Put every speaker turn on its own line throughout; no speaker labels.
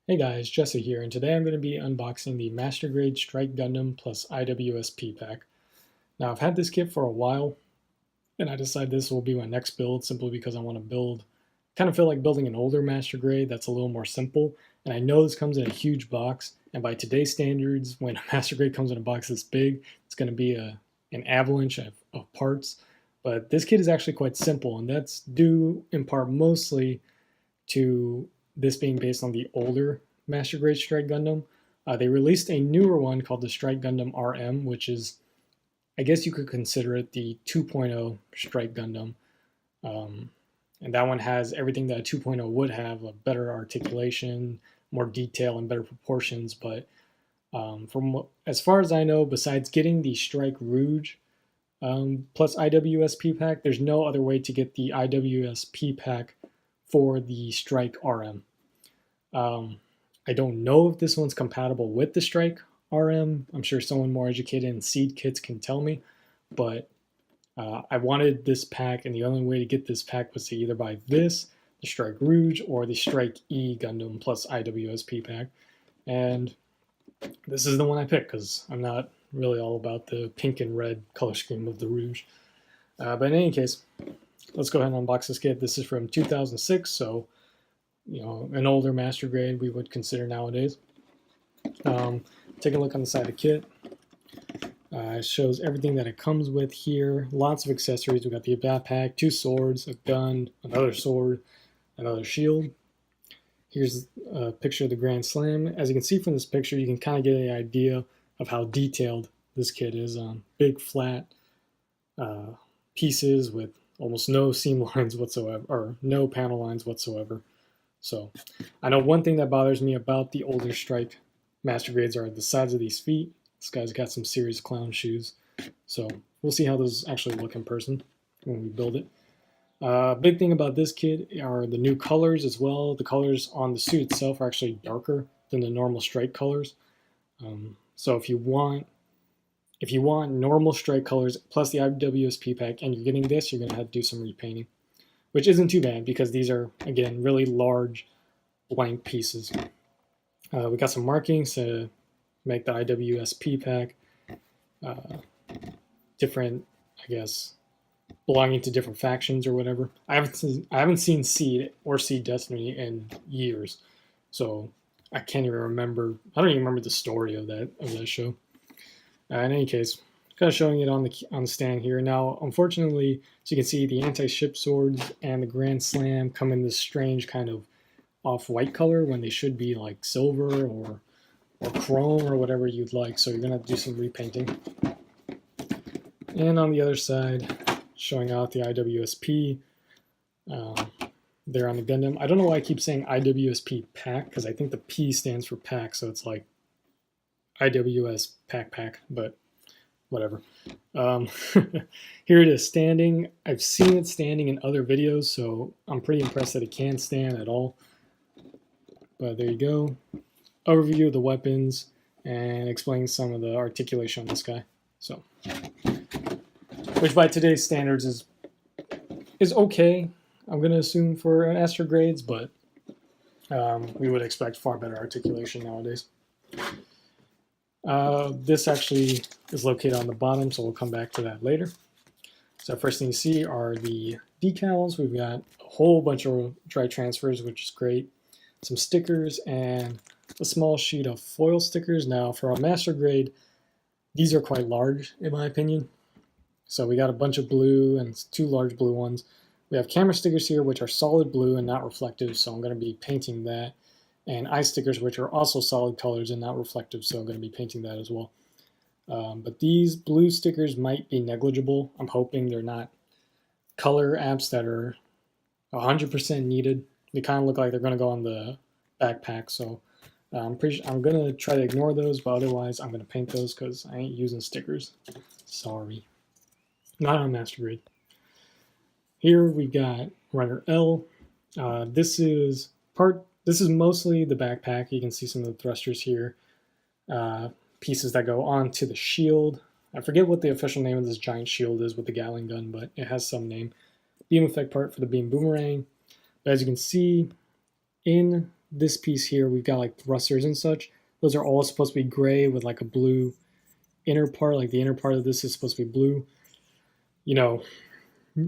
Hey guys, Jesse here, and today I'm going to be unboxing the Master Grade Strike Gundam plus I.W.S.P pack. Now, I've had this kit for a while, and I decided this will be my next build simply because I want to kind of feel like building an older Master Grade that's a little more simple. And I know this comes in a huge box, and by today's standards, when a Master Grade comes in a box this big, it's going to be an avalanche of parts. But this kit is actually quite simple, and that's due in part mostly to this being based on the older Master Grade Strike Gundam. They released a newer one called the Strike Gundam RM, which is, I guess you could consider it the 2.0 Strike Gundam. Um, and that one has everything that a 2.0 would have, a better articulation, more detail, and better proportions. But as far as I know, besides getting the Strike Rouge plus I.W.S.P pack, there's no other way to get the I.W.S.P pack for the Strike RM. I don't know if this one's compatible with the Strike RM. I'm sure someone more educated in seed kits can tell me, but I wanted this pack, and the only way to get this pack was to either buy this, the Strike Rouge, or the Strike E Gundam plus I.W.S.P pack. And this is the one I picked because I'm not really all about the pink and red color scheme of the Rouge. But in any case, let's go ahead and unbox this kit. This is from 2006, so an older Master Grade we would consider nowadays. Take a look on the side of the kit. It shows everything that it comes with here. Lots of accessories. We got the backpack, 2 swords, a gun, another sword, another shield. Here's a picture of the Grand Slam. As you can see from this picture, you can kind of get an idea of how detailed this kit is. Big flat pieces with almost no seam lines whatsoever, or no panel lines whatsoever. So I know one thing that bothers me about the older Strike Master Grades are the sides of these feet. This guy's got some serious clown shoes. So we'll see how those actually look in person when we build it. Big thing about this kit are the new colors as well. The colors on the suit itself are actually darker than the normal Strike colors. So if you want normal Strike colors plus the I.W.S.P pack and you're getting this, you're going to have to do some repainting, which isn't too bad because these are, again, really large blank pieces. We got some markings to make the I.W.S.P pack different, I guess, belonging to different factions or whatever. I haven't seen Seed or Seed Destiny in years, so I can't even remember. I don't even remember the story of that show. In any case, kind of showing it on the stand here. Now, unfortunately, as you can see, the anti-ship swords and the Grand Slam come in this strange kind of off-white color when they should be like silver or chrome or whatever you'd like. So you're gonna have to do some repainting. And on the other side, showing out the I.W.S.P. There on the Gundam. I don't know why I keep saying I.W.S.P pack because I think the P stands for pack, so it's like I.W.S. pack, but whatever. Here it is standing. I've seen it standing in other videos, so I'm pretty impressed that it can stand at all. But there you go. Overview of the weapons and explaining some of the articulation on this guy. So, which by today's standards is okay. I'm gonna assume for Master Grades, but we would expect far better articulation nowadays. This actually is located on the bottom, so we'll come back to that later. So first thing you see are the decals. We've got a whole bunch of dry transfers, which is great. Some stickers and a small sheet of foil stickers. Now for a Master Grade, these are quite large in my opinion. So we got a bunch of blue and 2 large blue ones. We have camera stickers here, which are solid blue and not reflective, so I'm going to be painting that. And eye stickers, which are also solid colors and not reflective, so I'm going to be painting that as well. But these blue stickers might be negligible. I'm hoping they're not color apps that are 100% needed. They kind of look like they're going to go on the backpack, so I'm going to try to ignore those, but otherwise I'm going to paint those because I ain't using stickers. Sorry. Not on Master Grade. Here we got Runner L. This is mostly the backpack. You can see some of the thrusters here. Pieces that go onto the shield. I forget what the official name of this giant shield is with the Gatling gun, but it has some name. Beam effect part for the beam boomerang. But as you can see, in this piece here, we've got like thrusters and such. Those are all supposed to be gray with like a blue inner part. Like the inner part of this is supposed to be blue. You know,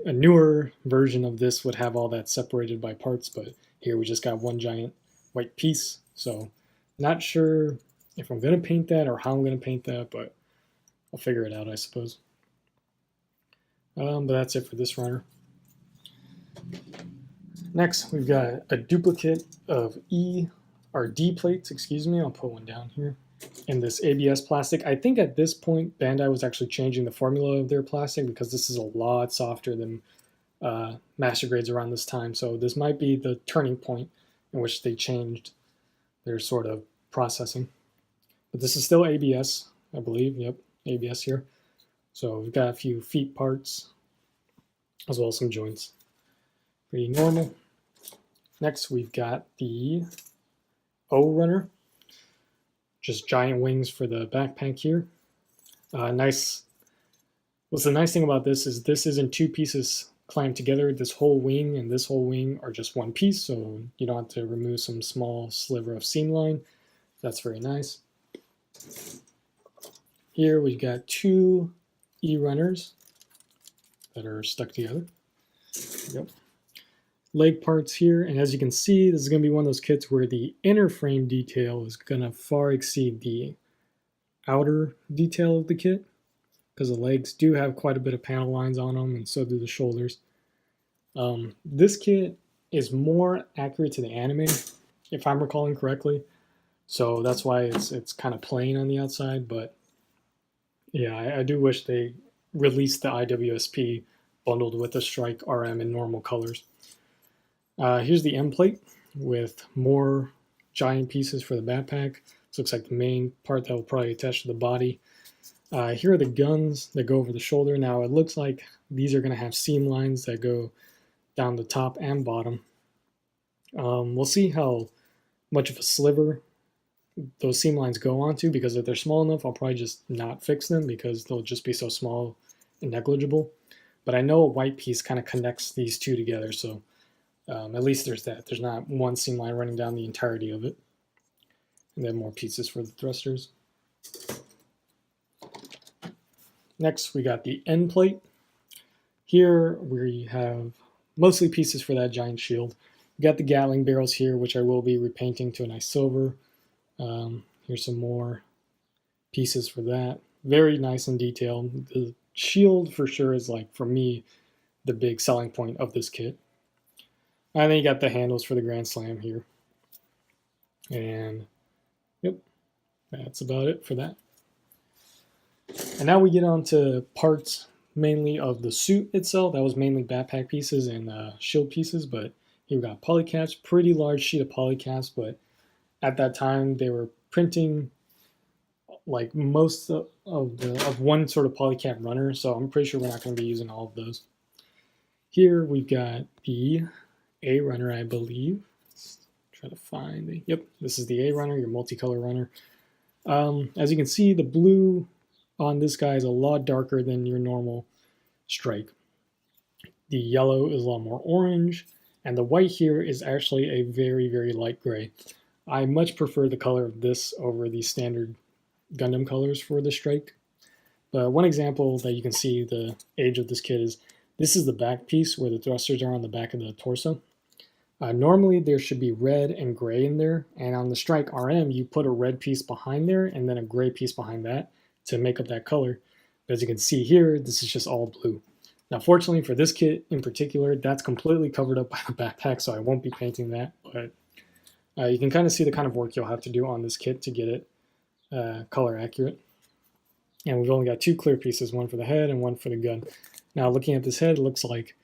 a newer version of this would have all that separated by parts, but here we just got one giant white piece. So not sure if I'm going to paint that or how I'm going to paint that, but I'll figure it out, I suppose. But that's it for this runner. Next, we've got a duplicate of D plates, excuse me. I'll put one down here. In this ABS plastic. I think at this point, Bandai was actually changing the formula of their plastic because this is a lot softer than master grades around this time. So this might be the turning point in which they changed their sort of processing. But this is still ABS, I believe. Yep, ABS here. So we've got a few feet parts as well as some joints. Pretty normal. Next, we've got the O runner. Just giant wings for the backpack here. Nice. What's the nice thing about this is in two pieces clamped together. This whole wing and this whole wing are just one piece, so you don't have to remove some small sliver of seam line. That's very nice. Here we've got two E runners that are stuck together. Yep. Leg parts here, and as you can see, this is going to be one of those kits where the inner frame detail is going to far exceed the outer detail of the kit, because the legs do have quite a bit of panel lines on them, and so do the shoulders. This kit is more accurate to the anime, if I'm recalling correctly, so that's why it's kind of plain on the outside. But yeah, I do wish they released the I.W.S.P bundled with the Strike RM in normal colors. Here's the M plate with more giant pieces for the backpack. This looks like the main part that will probably attach to the body. Here are the guns that go over the shoulder. Now it looks like these are going to have seam lines that go down the top and bottom. We'll see how much of a sliver those seam lines go onto, because if they're small enough, I'll probably just not fix them because they'll just be so small and negligible. But I know a white piece kind of connects these two together, so at least there's that. There's not one seam line running down the entirety of it. And then more pieces for the thrusters. Next, we got the end plate. Here we have mostly pieces for that giant shield. We got the Gatling barrels here, which I will be repainting to a nice silver. Here's some more pieces for that. Very nice in detail. The shield for sure is, like, for me, the big selling point of this kit. And then you got the handles for the Grand Slam here. And yep, that's about it for that. And now we get on to parts mainly of the suit itself. That was mainly backpack pieces and shield pieces, but here we got polycaps, pretty large sheet of polycaps, but at that time they were printing like most of one sort of polycap runner, so I'm pretty sure we're not going to be using all of those. Here we've got the A runner, I believe. Let's try to find the, yep, this is the A runner, your multicolor runner. As you can see, the blue on this guy is a lot darker than your normal Strike. The yellow is a lot more orange, and the white here is actually a very, very light gray. I much prefer the color of this over the standard Gundam colors for the Strike. But one example that you can see the age of this kit is, this is the back piece where the thrusters are on the back of the torso. Normally there should be red and gray in there, and on the Strike RM you put a red piece behind there and then a gray piece behind that to make up that color. But as you can see here, this is just all blue. Now fortunately for this kit in particular, that's completely covered up by the backpack, so I won't be painting that, but you can kind of see the kind of work you'll have to do on this kit to get it color accurate. And we've only got two clear pieces, one for the head and one for the gun. Now looking at this head, it looks like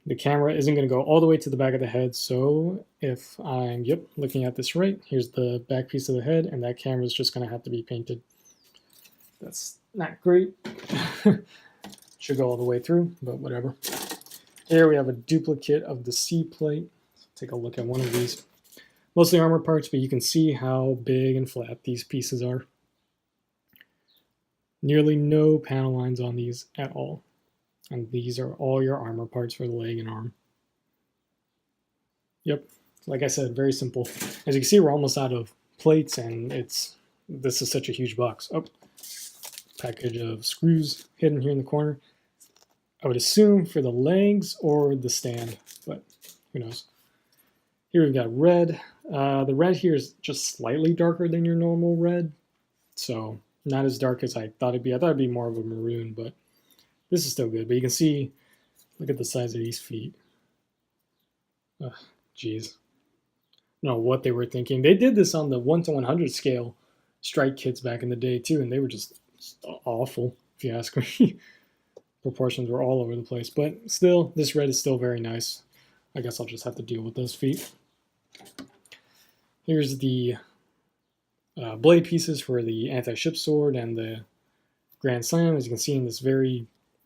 the camera isn't going to go all the way to the back of the head, so if I'm looking at this right, here's the back piece of the head, and that camera is just going to have to be painted. That's not great. Should go all the way through, but whatever. Here we have a duplicate of the C plate. Take a look at one of these. Mostly armor parts, but you can see how big and flat these pieces are. Nearly no panel lines on these at all. And these are all your armor parts for the leg and arm. Yep, like I said, very simple. As you can see, we're almost out of plates, and this is such a huge box. Oh, package of screws hidden here in the corner. I would assume for the legs or the stand, but who knows. Here we've got red. The red here is just slightly darker than your normal red, so not as dark as I thought it'd be. I thought it'd be more of a maroon, but this is still good. But you can see, look at the size of these feet. Jeez. I don't know what they were thinking. They did this on the 1 to 100 scale strike kits back in the day too, and they were just awful, if you ask me. Proportions were all over the place, but still, this red is still very nice. I guess I'll just have to deal with those feet. Here's the blade pieces for the anti-ship sword and the Grand Slam. As you can see in this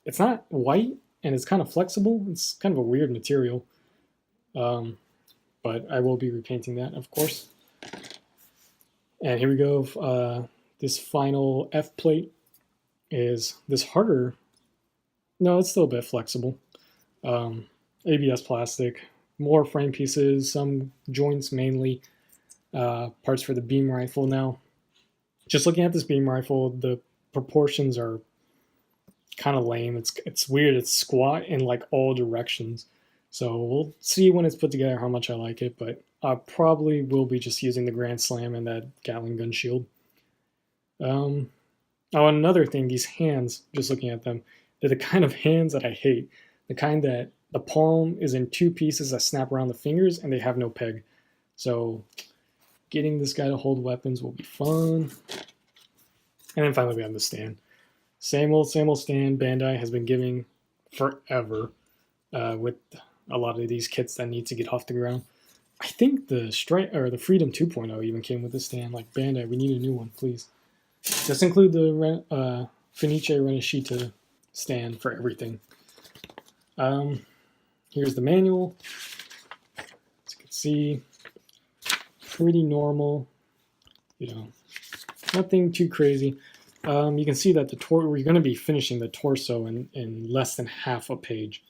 it's not white, and it's kind of flexible. It's kind of a weird material. But I will be repainting that, of course. And here we go. This final F plate is this harder. No, it's still a bit flexible. ABS plastic, more frame pieces, some joints mainly, parts for the beam rifle. Now, just looking at this beam rifle, the proportions are kind of lame. It's weird. It's squat in like all directions. So we'll see when it's put together how much I like it, but I probably will be just using the Grand Slam and that Gatling gun shield. Oh, another thing, these hands, just looking at them, they're the kind of hands that I hate. The kind that the palm is in two pieces that snap around the fingers and they have no peg. So getting this guy to hold weapons will be fun. And then finally we have the stand. Same old stand Bandai has been giving forever with a lot of these kits that need to get off the ground. I think the Freedom 2.0 even came with this stand. Like, Bandai, we need a new one, please. Just include the Fenice Reniscita stand for everything. Here's the manual. As you can see, pretty normal. You know, nothing too crazy. You can see that we're going to be finishing the torso in less than half a page.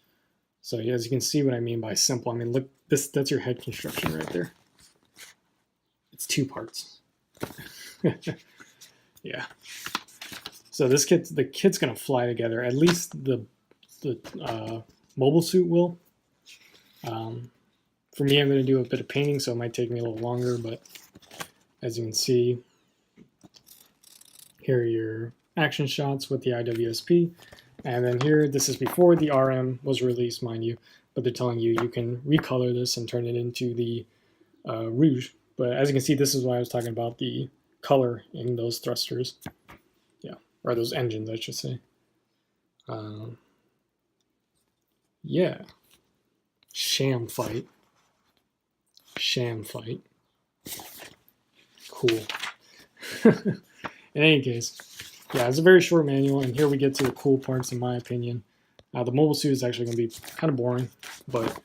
So as you can see what I mean by simple, I mean, look, that's your head construction right there. It's 2 parts. Yeah. So the kit's gonna fly together. At least the mobile suit will. For me, I'm gonna do a bit of painting, so it might take me a little longer, but as you can see, here are your action shots with the I.W.S.P. And then here, this is before the RM was released, mind you, but they're telling you can recolor this and turn it into the Rouge. But as you can see, this is why I was talking about the color in those thrusters. Yeah, or those engines, I should say. Yeah. Sham fight. Cool. In any case, yeah, it's a very short manual, and here we get to the cool parts, in my opinion. The mobile suit is actually going to be kind of boring, but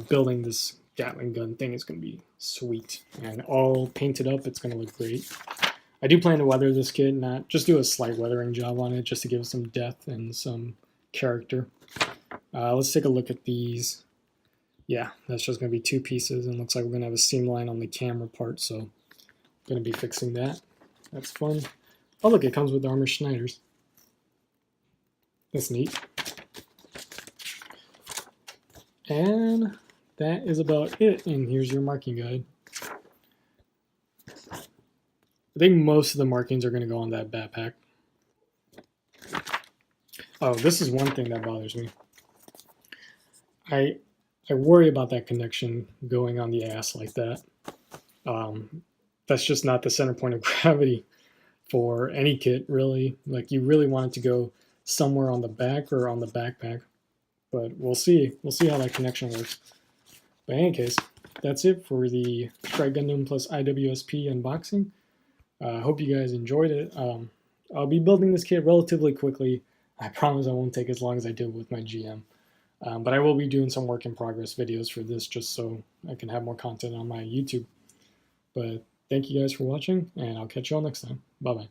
building this Gatling gun thing is going to be sweet. And all painted up, it's going to look great. I do plan to weather this kit, not just do a slight weathering job on it, just to give it some depth and some character. Let's take a look at these. Yeah, that's just going to be 2 pieces, and looks like we're going to have a seam line on the camera part, so I'm going to be fixing that. That's fun. Oh, look, it comes with Armor Schneiders. That's neat. And that is about it, and here's your marking guide. I think most of the markings are going to go on that backpack. Oh, this is one thing that bothers me. I worry about that connection going on the ass like that. That's just not the center point of gravity for any kit, really. Like, you really want it to go somewhere on the back or on the backpack. But we'll see. We'll see how that connection works. But in any case, that's it for the Strike Gundam plus I.W.S.P unboxing. I hope you guys enjoyed it. I'll be building this kit relatively quickly. I promise I won't take as long as I did with my GM. But I will be doing some work in progress videos for this just so I can have more content on my YouTube. But thank you guys for watching, and I'll catch you all next time. Bye-bye.